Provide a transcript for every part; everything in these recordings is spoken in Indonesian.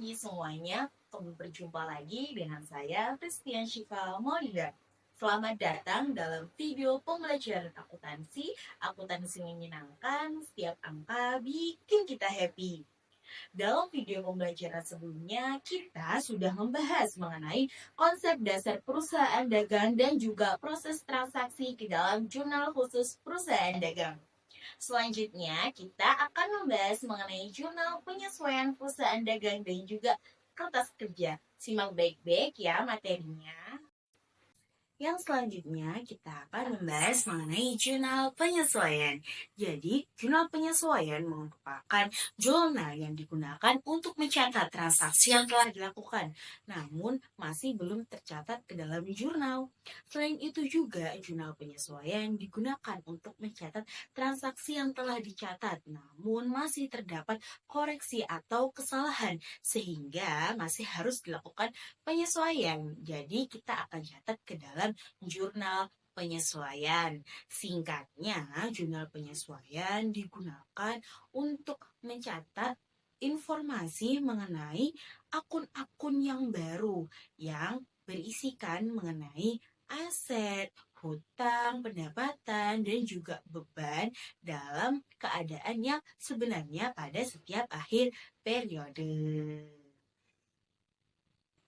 pagi semuanya, kembali berjumpa lagi dengan saya, Christian Shiva Maulida. Selamat datang dalam video pembelajaran akuntansi. Akuntansi menyenangkan, setiap angka bikin kita happy. Dalam video pembelajaran sebelumnya, kita sudah membahas mengenai konsep dasar perusahaan dagang dan juga proses transaksi ke dalam jurnal khusus perusahaan dagang. Selanjutnya, kita akan membahas mengenai jurnal penyesuaian perusahaan dagang dan juga kertas kerja. Simak baik-baik ya materinya. Yang selanjutnya kita akan membahas mengenai jurnal penyesuaian. Jadi, jurnal penyesuaian merupakan jurnal yang digunakan untuk mencatat transaksi yang telah dilakukan, namun masih belum tercatat ke dalam jurnal. Selain itu juga, jurnal penyesuaian digunakan untuk mencatat transaksi yang telah dicatat, namun masih terdapat koreksi atau kesalahan, sehingga masih harus dilakukan penyesuaian. Jadi, kita akan catat ke dalam jurnal penyesuaian. Singkatnya, jurnal penyesuaian digunakan untuk mencatat informasi mengenai akun-akun yang baru yang berisikan mengenai aset, hutang, pendapatan, dan juga beban dalam keadaan yang sebenarnya pada setiap akhir periode.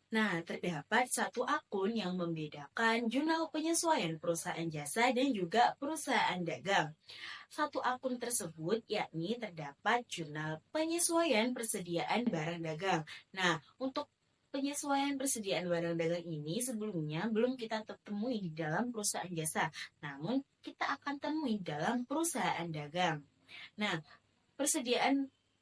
Nah, terdapat satu akun yang membedakan jurnal penyesuaian perusahaan jasa dan juga perusahaan dagang. Satu akun tersebut yakni terdapat jurnal penyesuaian persediaan barang dagang. Nah, untuk penyesuaian persediaan barang dagang ini sebelumnya belum kita temui di dalam perusahaan jasa, namun kita akan temui dalam perusahaan dagang. Nah,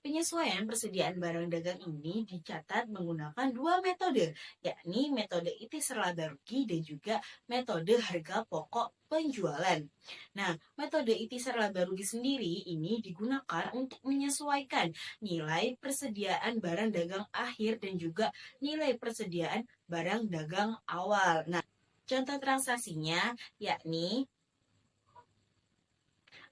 penyesuaian persediaan barang dagang ini dicatat menggunakan dua metode, yakni metode itisar laba rugi dan juga metode harga pokok penjualan. Nah, metode itisar laba rugi sendiri ini digunakan untuk menyesuaikan nilai persediaan barang dagang akhir dan juga nilai persediaan barang dagang awal. Nah, contoh transaksinya yakni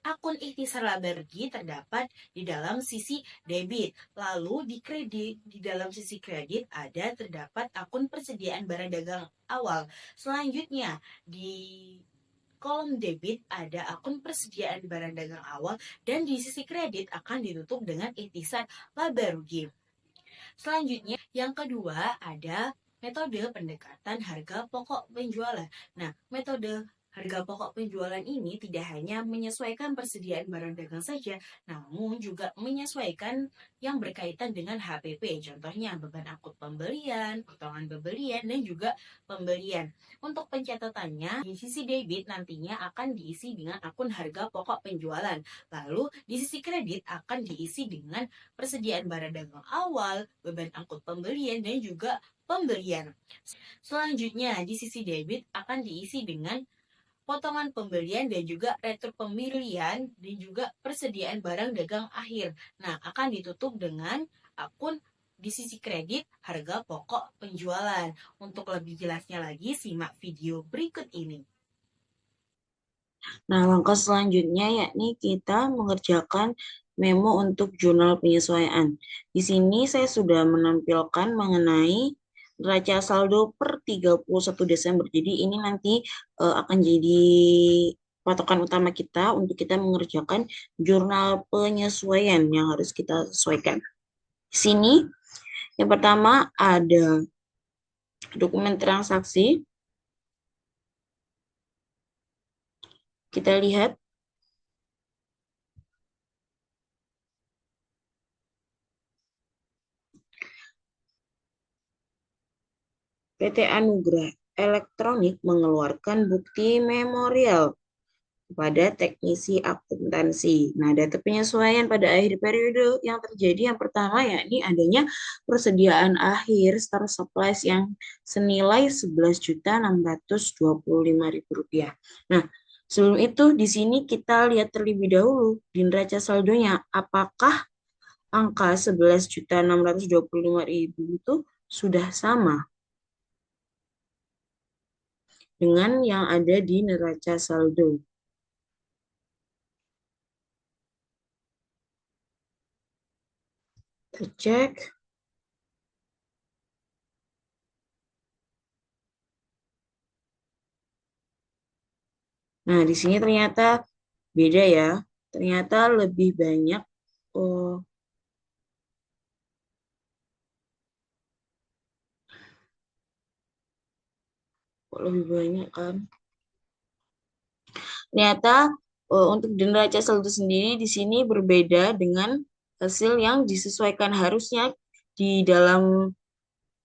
akun ikhtisar laba rugi terdapat di dalam sisi debit. Lalu di dalam sisi kredit terdapat akun persediaan barang dagang awal. Selanjutnya di kolom debit ada akun persediaan barang dagang awal dan di sisi kredit akan ditutup dengan ikhtisar laba rugi. Selanjutnya yang kedua ada metode pendekatan harga pokok penjualan. Nah, metode harga pokok penjualan ini tidak hanya menyesuaikan persediaan barang dagang saja, namun juga menyesuaikan yang berkaitan dengan HPP, contohnya beban angkut pembelian, potongan pembelian, dan juga pembelian. Untuk pencatatannya, di sisi debit nantinya akan diisi dengan akun harga pokok penjualan, lalu di sisi kredit akan diisi dengan persediaan barang dagang awal, beban angkut pembelian, dan juga pembelian. Selanjutnya, di sisi debit akan diisi dengan potongan pembelian dan juga retur pembelian dan juga persediaan barang dagang akhir. Nah, akan ditutup dengan akun di sisi kredit harga pokok penjualan. Untuk lebih jelasnya lagi, simak video berikut ini. Nah, langkah selanjutnya yakni kita mengerjakan memo untuk jurnal penyesuaian. Di sini saya sudah menampilkan mengenai neraca saldo per 31 Desember. Jadi ini nanti akan jadi patokan utama kita untuk kita mengerjakan jurnal penyesuaian yang harus kita sesuaikan. Di sini yang pertama ada dokumen transaksi. Kita lihat PT Anugrah Elektronik mengeluarkan bukti memorial kepada teknisi akuntansi. Nah, data penyesuaian pada akhir periode yang terjadi yang pertama yakni adanya persediaan akhir star supplies yang senilai Rp11.625.000. Nah, sebelum itu di sini kita lihat terlebih dahulu di neraca saldonya apakah angka 11.625.000 itu sudah sama dengan yang ada di neraca saldo. Kita cek. Nah, di sini ternyata beda ya. Ternyata lebih banyak, oh, kok lebih banyak kan? Ternyata untuk di neraca saldo sendiri di sini berbeda dengan hasil yang disesuaikan. Harusnya di dalam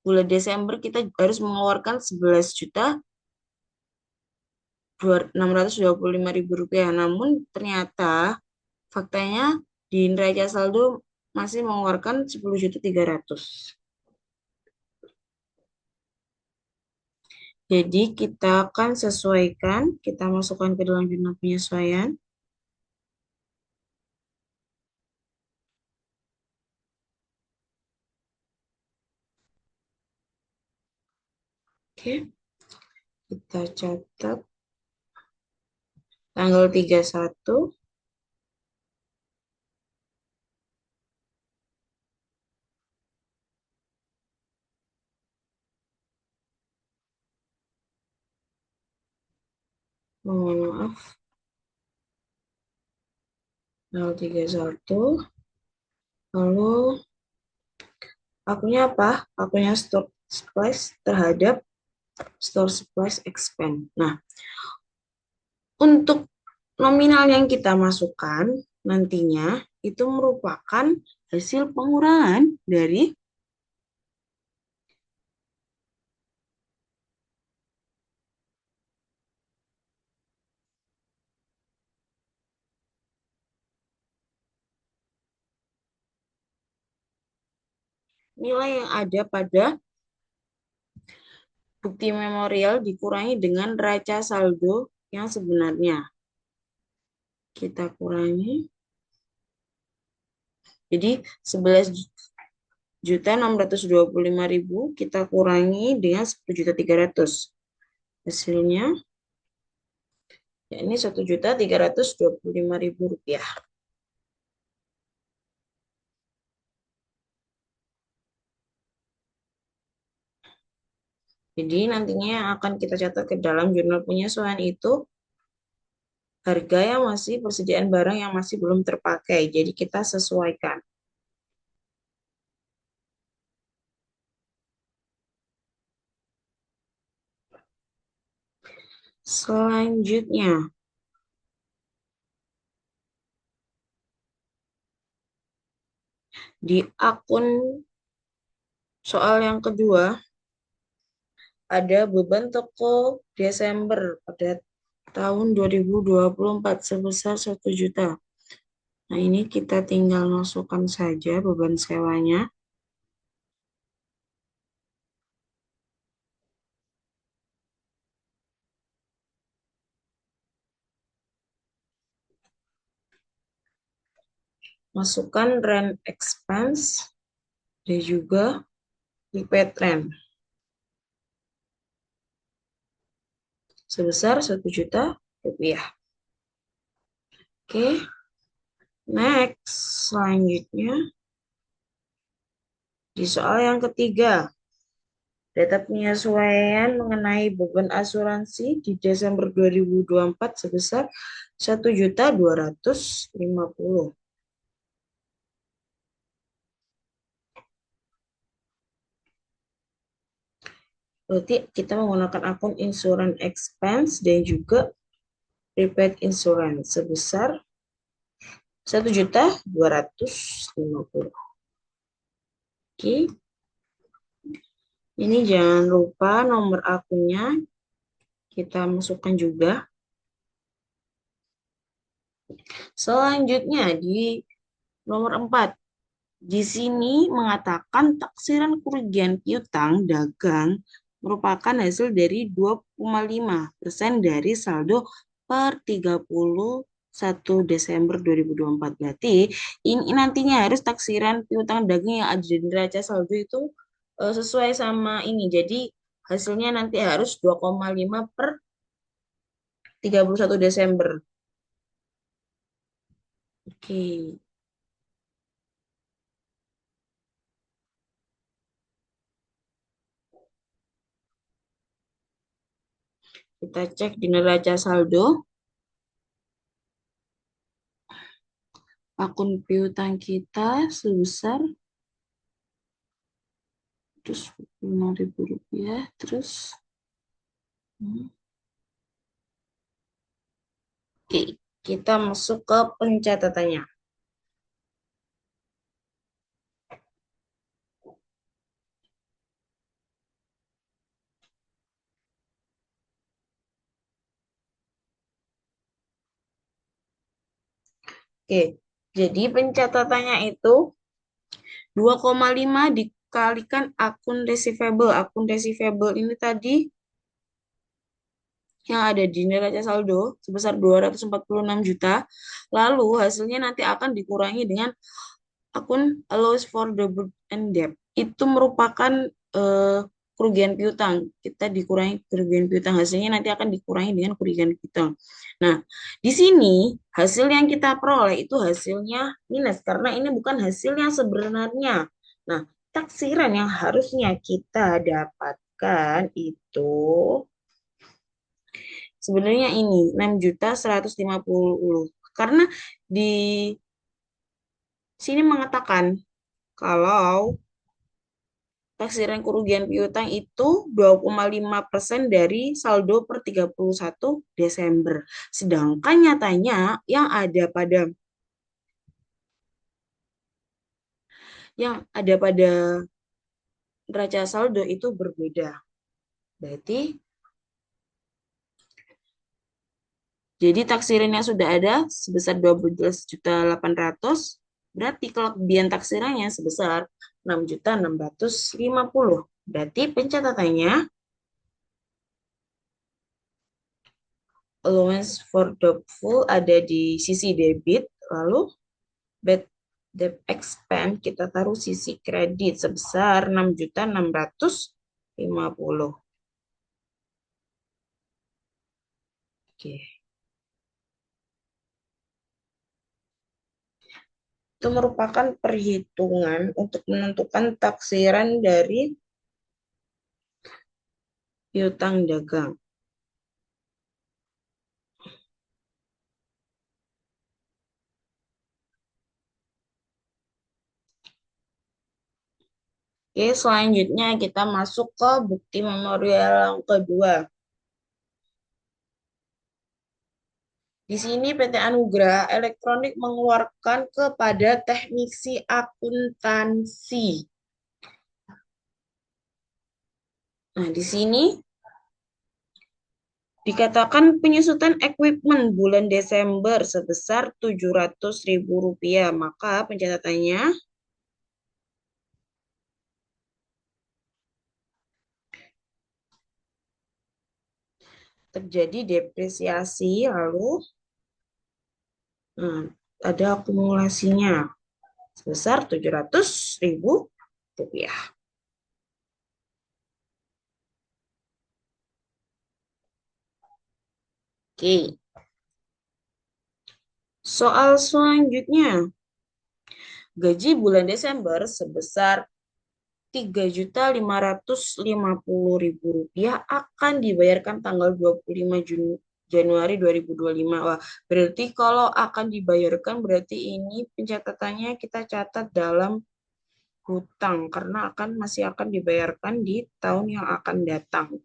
bulan Desember kita harus mengeluarkan 11.625.000 rupiah. Namun ternyata faktanya di neraca saldo masih mengeluarkan 10.300.000. Jadi kita akan sesuaikan, kita masukkan ke dalam jurnal penyesuaian. Oke, kita catat tanggal 31. Mohon maaf, tanggal 31. Lalu akunya apa? Akunya stock supplies terhadap store supplies expense. Nah, untuk nominal yang kita masukkan nantinya itu merupakan hasil pengurangan dari nilai yang ada pada bukti memorial dikurangi dengan neraca saldo yang sebenarnya. Kita kurangi. Jadi 11.625.000 kita kurangi dengan 10.300.000. Hasilnya yakni 1.325.000 rupiah. Jadi nantinya yang akan kita catat ke dalam jurnal penyesuaian itu harga yang masih persediaan barang yang masih belum terpakai. Jadi kita sesuaikan. Selanjutnya, di akun soal yang kedua, ada beban toko Desember pada tahun 2024 sebesar 1 juta. Nah, ini kita tinggal masukkan saja beban sewanya. Masukkan rent expense dan juga prepaid rent sebesar 1 juta rupiah. Oke, next. Selanjutnya, di soal yang ketiga, data penyesuaian mengenai beban asuransi di Desember 2024 sebesar 1.250.000. Berarti kita menggunakan akun insurance expense dan juga prepaid insurance sebesar 1.250.000. Oke. Ini jangan lupa nomor akunnya kita masukkan juga. Selanjutnya di nomor 4. Di sini mengatakan taksiran kerugian piutang dagang merupakan hasil dari 2,5% dari saldo per 31 Desember 2024. Berarti ini nantinya harus taksiran piutang dagang yang ada di neraca saldo itu sesuai sama ini. Jadi hasilnya nanti harus 2,5 per 31 Desember. Oke, kita cek di neraca saldo. akun piutang kita sebesar terus Rp5.000 terus oke, kita masuk ke pencatatannya. Oke, jadi pencatatannya itu 2,5 dikalikan akun receivable. Akun receivable ini tadi yang ada di neraca saldo sebesar 246 juta. Lalu hasilnya nanti akan dikurangi dengan akun allowance for debt and debt. Itu merupakan kerugian piutang. Kita dikurangi kerugian piutang. Hasilnya nanti akan dikurangi dengan kerugian piutang. Nah, di sini hasil yang kita peroleh itu hasilnya minus karena ini bukan hasil yang sebenarnya. Nah, taksiran yang harusnya kita dapatkan itu sebenarnya ini 6.150.000. Karena di sini mengatakan kalau taksiran kerugian piutang itu 2,5% dari saldo per 31 Desember. Sedangkan nyatanya yang ada pada neraca saldo itu berbeda. Berarti jadi taksiran yang sudah ada sebesar 12.800.000, berarti kelebihan taksirannya sebesar 6.650.000. Berarti pencatatannya allowance for doubtful ada di sisi debit, lalu bad debt expense kita taruh sisi kredit sebesar 6.650.000. Oke. Itu merupakan perhitungan untuk menentukan taksiran dari piutang dagang. Oke, selanjutnya kita masuk ke bukti memorial yang kedua. Di sini PT Anugrah Elektronik mengeluarkan kepada teknisi akuntansi. Nah, di sini dikatakan penyusutan equipment bulan Desember sebesar Rp700.000. Maka pencatatannya terjadi depresiasi, lalu ada akumulasinya sebesar Rp700.000. Oke. Soal selanjutnya. Gaji bulan Desember sebesar Rp3.550.000 akan dibayarkan tanggal 25 Januari 2025. Wah, berarti kalau akan dibayarkan berarti ini pencatatannya kita catat dalam hutang karena masih akan dibayarkan di tahun yang akan datang.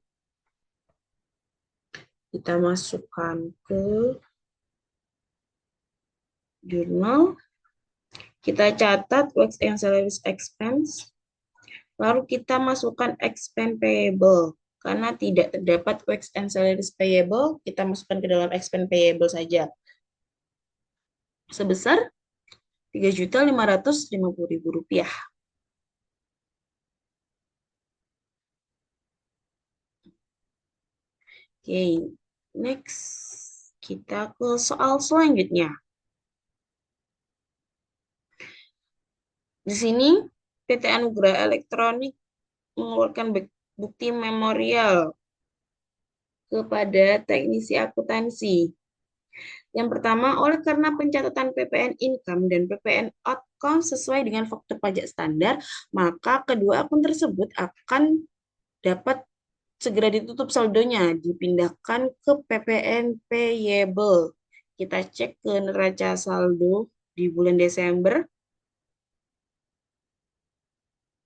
Kita masukkan ke jurnal. Kita catat works and salaries expense. Lalu kita masukkan expense payable. Karena tidak terdapat works and salaries payable, kita masukkan ke dalam expense payable saja. Sebesar Rp3.550.000. Oke, next. Kita ke soal selanjutnya. Di sini PT Anugrah Elektronik mengeluarkan bukti memorial kepada teknisi akuntansi. Yang pertama, oleh karena pencatatan PPN income dan PPN outcome sesuai dengan faktor pajak standar, maka kedua akun tersebut akan dapat segera ditutup saldonya, dipindahkan ke PPN payable. Kita cek ke neraca saldo. di bulan Desember.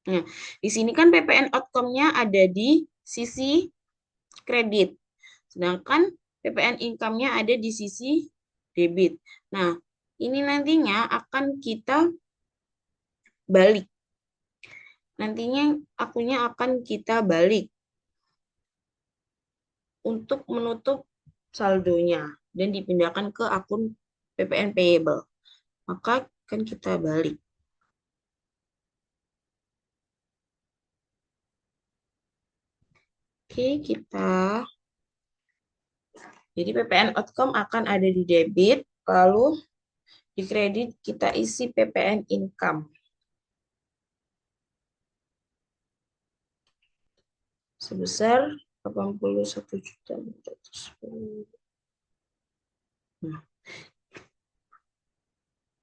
Nah, di sini kan PPN outcome-nya ada di sisi kredit. Sedangkan PPN income-nya ada di sisi debit. Nah, ini nantinya akan kita balik. Nantinya akunnya akan kita balik untuk menutup saldonya dan dipindahkan ke akun PPN payable. Maka akan kita balik. Oke, jadi PPN outcome akan ada di debit, lalu di kredit kita isi PPN income. Sebesar 81.410.000.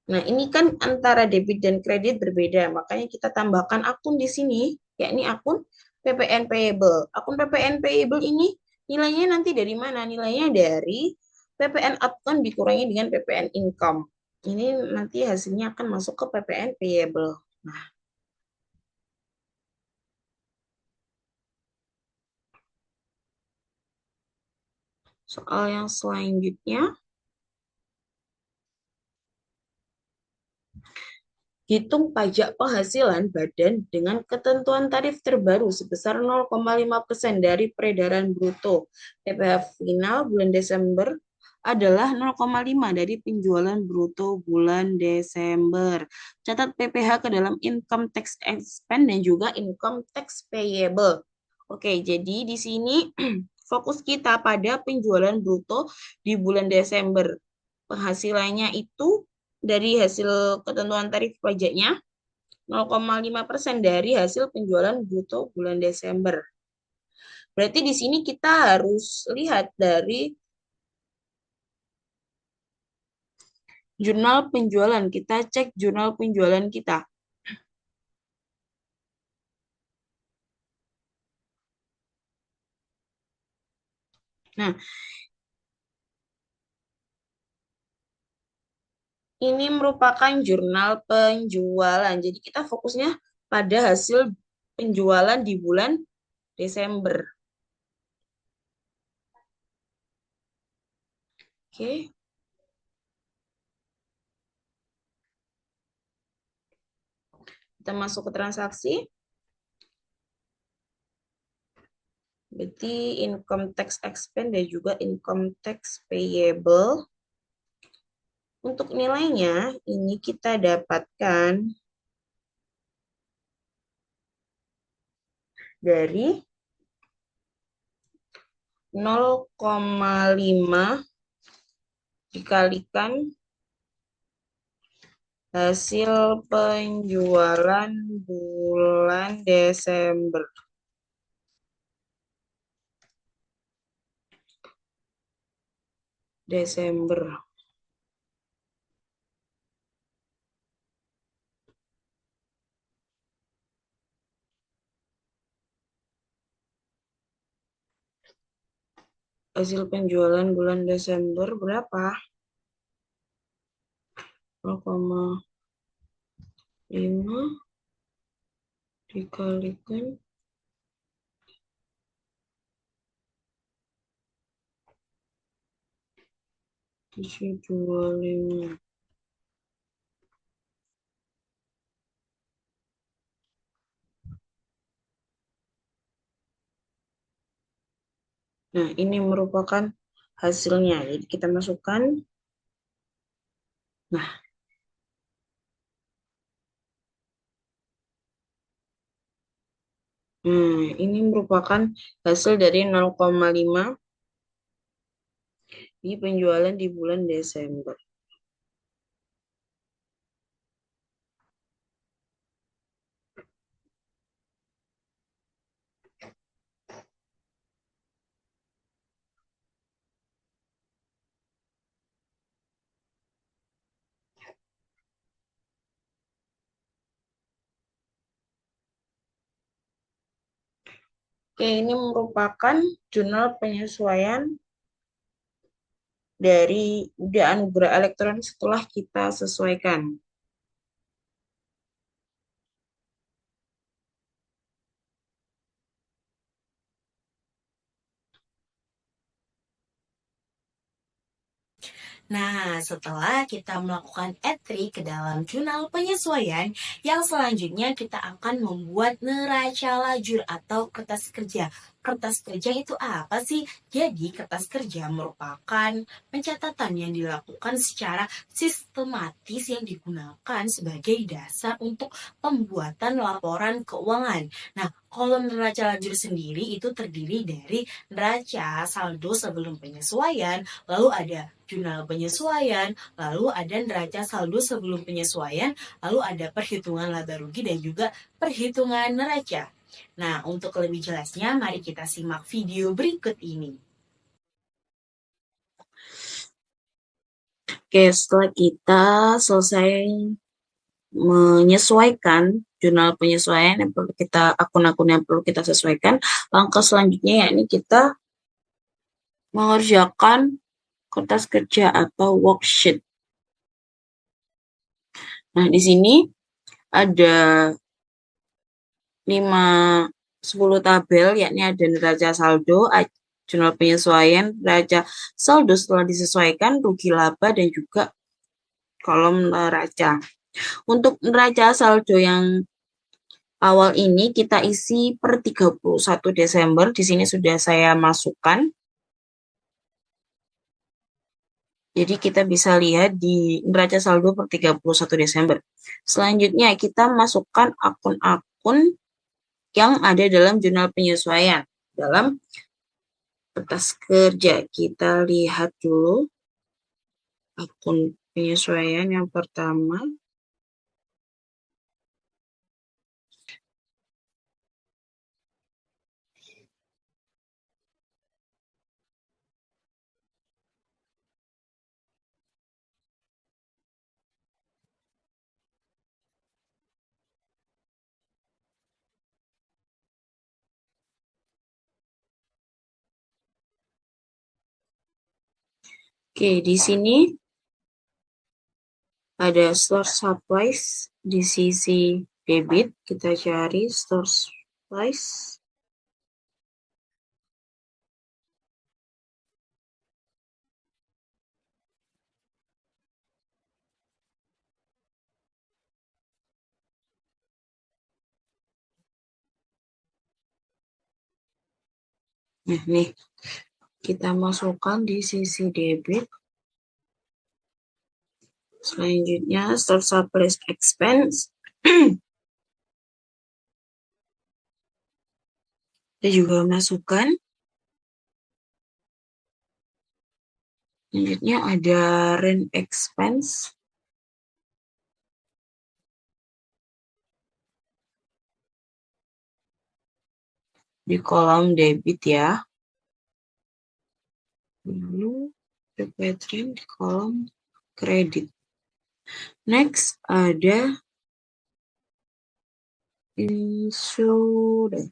Nah, ini kan antara debit dan kredit berbeda, makanya kita tambahkan akun di sini, yakni akun PPN payable. Akun PPN payable ini nilainya nanti dari mana? Nilainya dari PPN outcome dikurangi dengan PPN income. Ini nanti hasilnya akan masuk ke PPN payable. Nah, soal yang selanjutnya, hitung pajak penghasilan badan dengan ketentuan tarif terbaru sebesar 0,5% dari peredaran bruto. PPh final bulan Desember adalah 0,5 dari penjualan bruto bulan Desember. Catat PPh ke dalam income tax expense dan juga income tax payable. Oke, jadi di sini fokus kita pada penjualan bruto di bulan Desember. Penghasilannya itu dari hasil ketentuan tarif pajaknya 0,5% dari hasil penjualan bruto bulan Desember. Berarti di sini kita harus lihat dari jurnal penjualan. Kita cek jurnal penjualan kita. Nah, ini merupakan jurnal penjualan. Jadi kita fokusnya pada hasil penjualan di bulan Desember. Oke. Kita masuk ke transaksi. Berarti income tax expense dan juga income tax payable. Untuk nilainya, ini kita dapatkan dari 0,5 dikalikan hasil penjualan bulan Desember. Hasil penjualan bulan Desember berapa? 0,5 dikalikan 725. Nah, ini merupakan hasilnya. Jadi kita masukkan. Nah, ini merupakan hasil dari 0,5 di penjualan di bulan Desember. Oke, ini merupakan jurnal penyesuaian dari udah anugerah elektronik setelah kita sesuaikan. Nah, setelah kita melakukan entry ke dalam jurnal penyesuaian, yang selanjutnya kita akan membuat neraca lajur atau kertas kerja. Kertas kerja itu apa sih? Jadi, kertas kerja merupakan pencatatan yang dilakukan secara sistematis yang digunakan sebagai dasar untuk pembuatan laporan keuangan. Nah, kolom neraca lajur sendiri itu terdiri dari neraca saldo sebelum penyesuaian, lalu ada jurnal penyesuaian, lalu ada neraca saldo sebelum penyesuaian, lalu ada perhitungan laba rugi dan juga perhitungan neraca. Nah, untuk lebih jelasnya, mari kita simak video berikut ini. Oke, setelah kita selesai menyesuaikan jurnal penyesuaian yang perlu kita, akun-akun yang perlu kita sesuaikan, langkah selanjutnya yakni kita mengerjakan kertas kerja atau worksheet. Nah, di sini ada 10 tabel, yakni ada neraca saldo, jurnal penyesuaian, neraca saldo setelah disesuaikan, rugi laba, dan juga kolom neraca. Untuk neraca saldo yang awal ini kita isi per 31 Desember. Di sini sudah saya masukkan. Jadi kita bisa lihat di neraca saldo per 31 Desember. Selanjutnya kita masukkan akun-akun yang ada dalam jurnal penyesuaian. Dalam kertas kerja kita lihat dulu akun penyesuaian yang pertama. Oke, di sini ada store supplies di sisi debit. Kita cari store supplies. Nah, nih kita masukkan di sisi debit. Selanjutnya store supplies expense. Kita juga masukkan. Selanjutnya ada rent expense. Di kolom debit ya. Lalu prepaid rent di kolom kredit. Next ada insurance.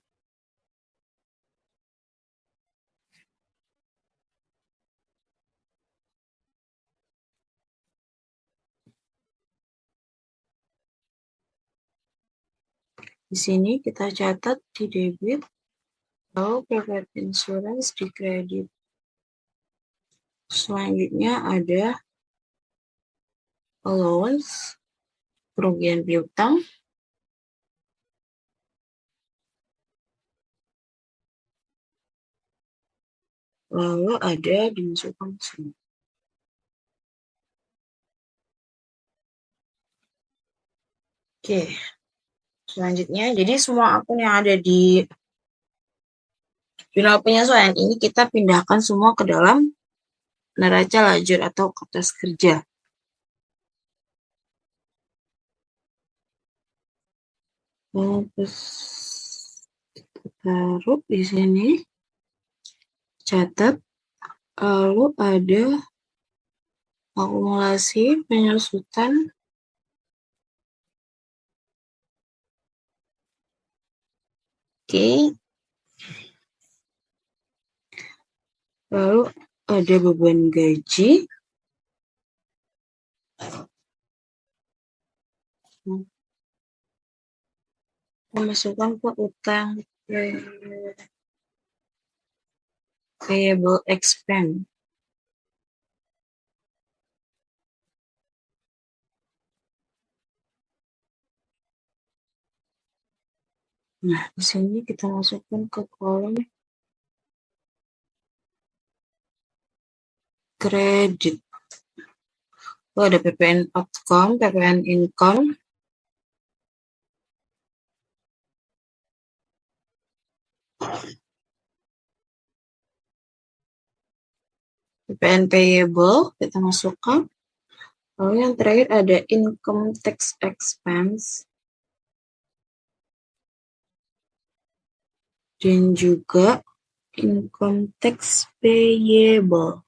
Di sini kita catat di debit, lalu prepaid insurance di kredit. Selanjutnya ada allowance, kerugian piutang. Lalu ada dimasukkan sini. Oke, selanjutnya jadi semua akun yang ada di jurnal penyesuaian ini kita pindahkan semua ke dalam neraca lajur atau kertas kerja. Terus kita taruh di sini, catat, lalu ada akumulasi penyusutan. Oke. Lalu ada beban gaji, pemasukan ke utang, payable expense. Nah, di sini kita masukkan ke kolom kredit. Ada PPN outcome, PPN income, PPN payable, kita masukkan. Lalu yang terakhir ada income tax expense. Dan juga income tax payable.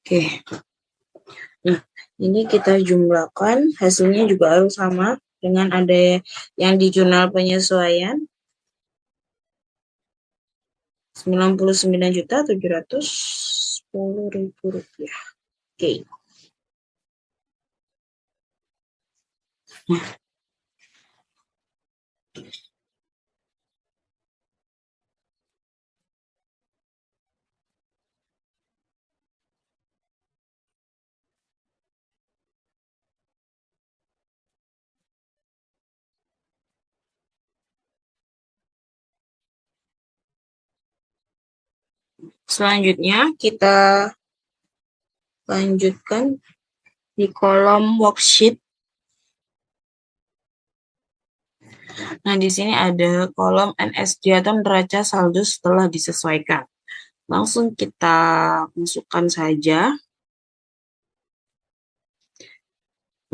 Oke. Nah, ini kita jumlahkan, hasilnya juga harus sama dengan ada yang di jurnal penyesuaian. 99.710.000 rupiah. Oke. Nah, selanjutnya kita lanjutkan di kolom worksheet. Nah, di sini ada kolom NSD atau neraca saldo setelah disesuaikan. Langsung kita masukkan saja.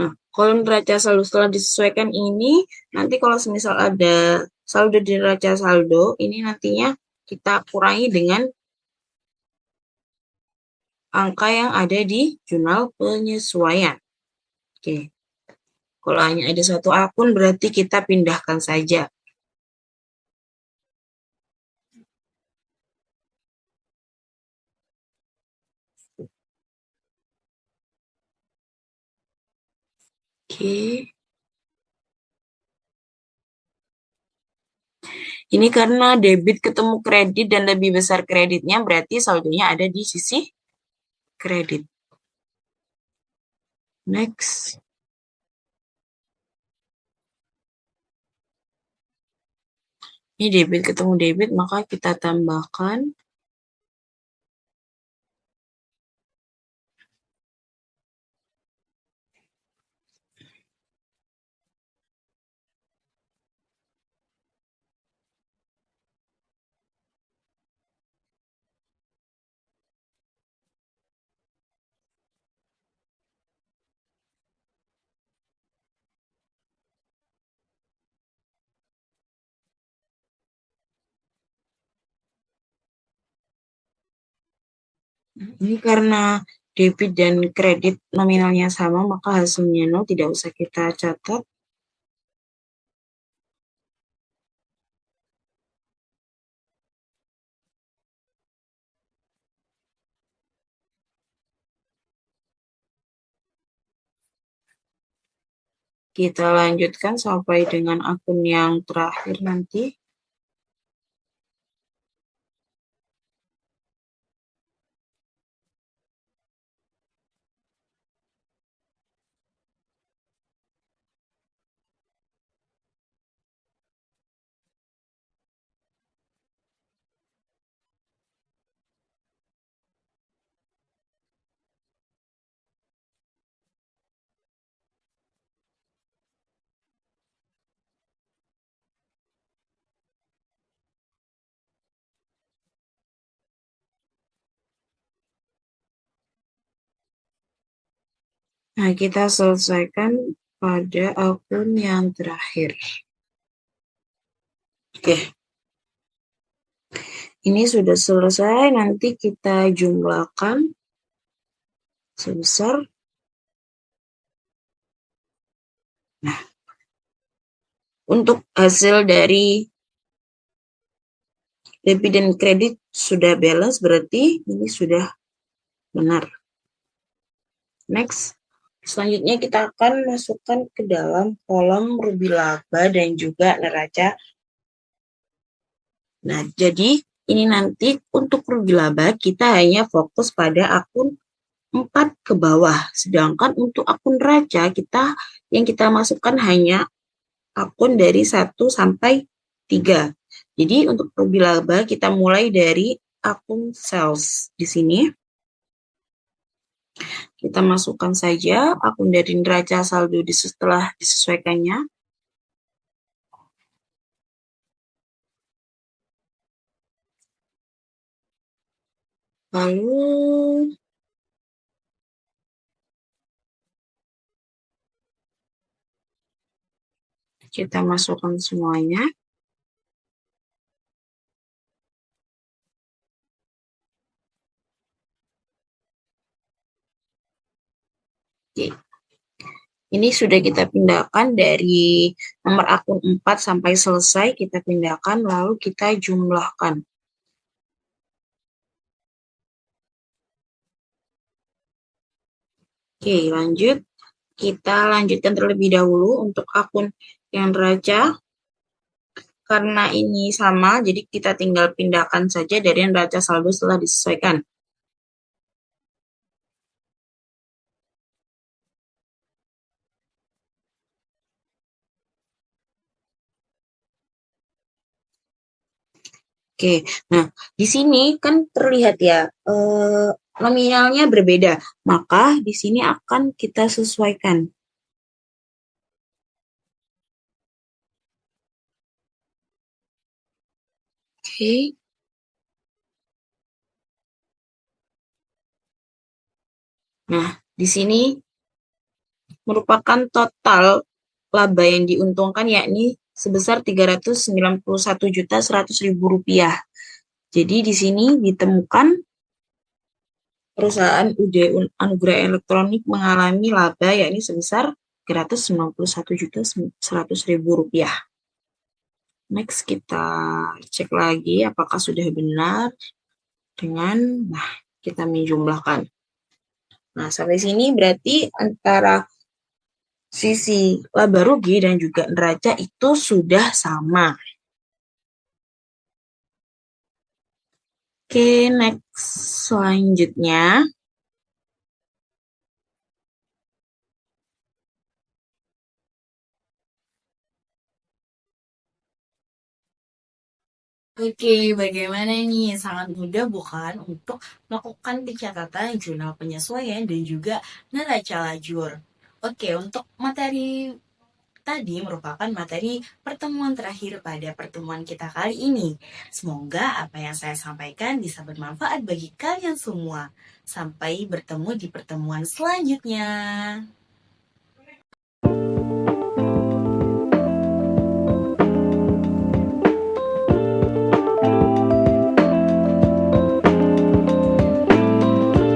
Nah, kolom neraca saldo setelah disesuaikan ini, nanti kalau semisal ada saldo di neraca saldo, ini nantinya kita kurangi dengan angka yang ada di jurnal penyesuaian. Oke. Kalau hanya ada satu akun, berarti kita pindahkan saja. Oke. Ini karena debit ketemu kredit dan lebih besar kreditnya, berarti saldonya ada di sisi kredit. Next. Ini debit ketemu debit, maka kita tambahkan. Ini karena debit dan kredit nominalnya sama, maka hasilnya 0, tidak usah kita catat. Kita lanjutkan sampai dengan akun yang terakhir nanti. Nah, kita selesaikan pada akun yang terakhir. Oke. Ini sudah selesai, nanti kita jumlahkan sebesar Untuk hasil dari debit dan kredit sudah balance, berarti ini sudah benar. Next, selanjutnya kita akan masukkan ke dalam kolom rugi laba dan juga neraca. Nah, jadi ini nanti untuk rugi laba kita hanya fokus pada akun 4 ke bawah. Sedangkan untuk akun neraca yang kita masukkan hanya akun dari 1 sampai 3. Jadi untuk rugi laba kita mulai dari akun sales. Di sini kita masukkan saja akun dari neraca saldo setelah disesuaikannya. Lalu kita masukkan semuanya. Oke. Ini sudah kita pindahkan dari nomor akun 4 sampai selesai, kita pindahkan lalu kita jumlahkan. Oke, lanjut. Kita lanjutkan terlebih dahulu untuk akun yang neraca. Karena ini sama, jadi kita tinggal pindahkan saja dari neraca saldo setelah disesuaikan. Oke, nah di sini kan terlihat ya nominalnya berbeda, maka di sini akan kita sesuaikan. Oke. Nah, di sini merupakan total laba yang diuntungkan yakni sebesar Rp391.100.000. Jadi di sini ditemukan perusahaan UD Anugerah Elektronik mengalami laba yakni sebesar Rp391.100.000. Next kita cek lagi apakah sudah benar dengan kita menjumlahkan. Nah, sampai sini berarti antara sisi laba rugi dan juga neraca itu sudah sama. Oke, next selanjutnya. Oke, bagaimana nih? Sangat mudah bukan untuk melakukan pencatatan jurnal penyesuaian dan juga neraca lajur. Oke, untuk materi tadi merupakan materi pertemuan terakhir pada pertemuan kita kali ini. Semoga apa yang saya sampaikan bisa bermanfaat bagi kalian semua. Sampai bertemu di pertemuan selanjutnya.